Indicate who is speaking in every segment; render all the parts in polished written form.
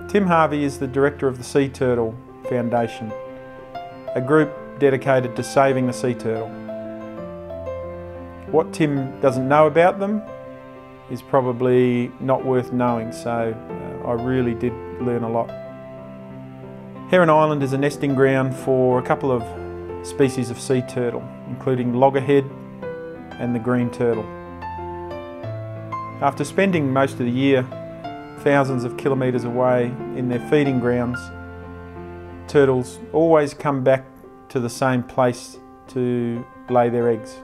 Speaker 1: Tim Harvey is the director of the Sea Turtle Foundation, a group dedicated to saving the sea turtle. What Tim doesn't know about them is probably not worth knowing, so I really did learn a lot. Heron Island is a nesting ground for a couple of species of sea turtle, including loggerhead and the green turtle. After spending most of the year thousands of kilometres away in their feeding grounds, turtles always come back to the same place to lay their eggs.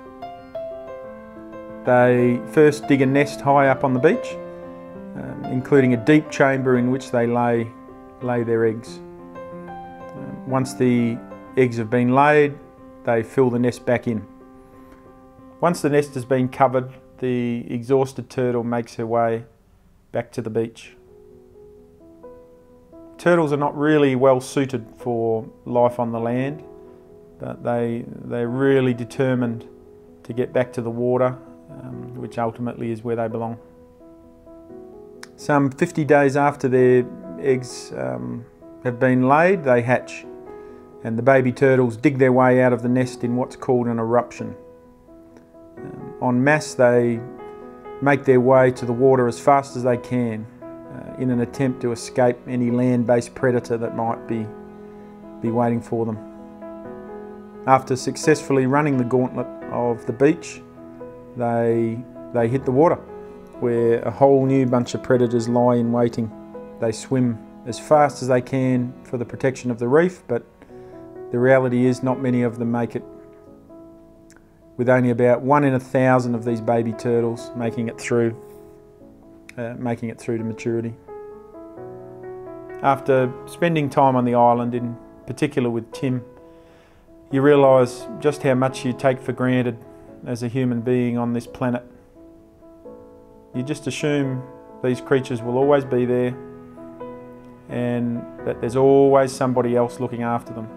Speaker 1: They first dig a nest high up on the beach, including a deep chamber in which they lay their eggs. Once the eggs have been laid, they fill the nest back in. Once the nest has been covered, the exhausted turtle makes her way back to the beach. Turtles are not really well suited for life on the land, but they're really determined to get back to the water, which ultimately is where they belong. Some 50 days after their eggs have been laid, they hatch, and the baby turtles dig their way out of the nest in what's called an eruption. En masse, they make their way to the water as fast as they can in an attempt to escape any land-based predator that might be waiting for them. After successfully running the gauntlet of the beach, they hit the water, where a whole new bunch of predators lie in waiting. They swim as fast as they can for the protection of the reef, but the reality is not many of them make it, with only about 1 in 1,000 of these baby turtles making it through to maturity. After spending time on the island, in particular with Tim, you realise just how much you take for granted as a human being on this planet. You just assume these creatures will always be there and that there's always somebody else looking after them.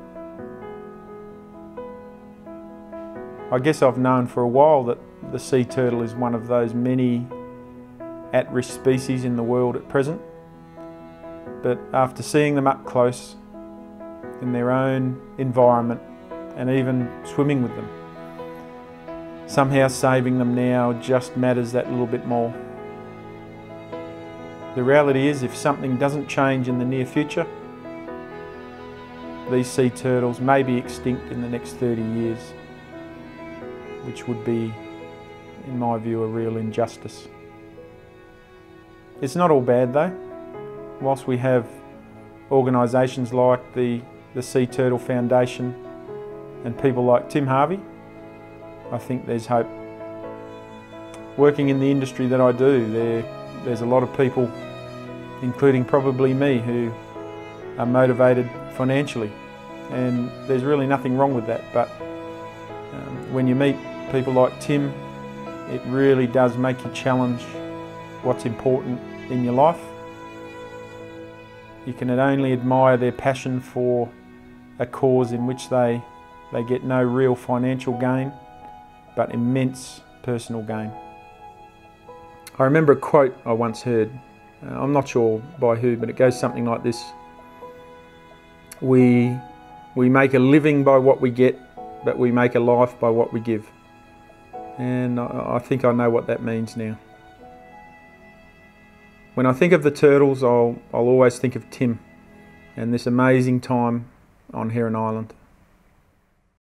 Speaker 1: I guess I've known for a while that the sea turtle is one of those many at-risk species in the world at present, but after seeing them up close in their own environment and even swimming with them, somehow saving them now just matters that little bit more. The reality is, if something doesn't change in the near future, these sea turtles may be extinct in the next 30 years, which would be, in my view, a real injustice. It's not all bad though. Whilst we have organisations like the Sea Turtle Foundation and people like Tim Harvey, I think there's hope. Working in the industry that I do, there's a lot of people, including probably me, who are motivated financially, and there's really nothing wrong with that, but when you meet people like Tim, it really does make you challenge what's important in your life. You can only admire their passion for a cause in which they get no real financial gain, but immense personal gain. I remember a quote I once heard, I'm not sure by who, but it goes something like this: We make a living by what we get, but we make a life by what we give. And I think I know what that means now. When I think of the turtles, I'll always think of Tim and this amazing time on Heron Island.